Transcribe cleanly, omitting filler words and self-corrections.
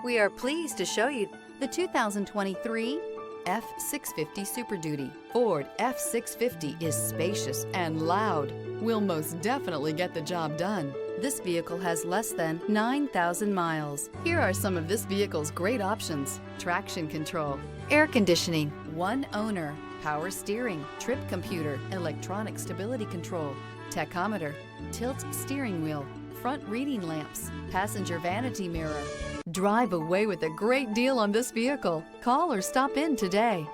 We are pleased to show you the 2023 F-650 Super Duty. Ford F-650 is spacious and loud. Will most definitely get the job done. This vehicle has less than 9,000 miles. Here are some of this vehicle's great options: traction control, air conditioning, one owner, power steering, trip computer, electronic stability control, tachometer, tilt steering wheel, front reading lamps, passenger vanity mirror. Drive away with a great deal on this vehicle. Call or stop in today.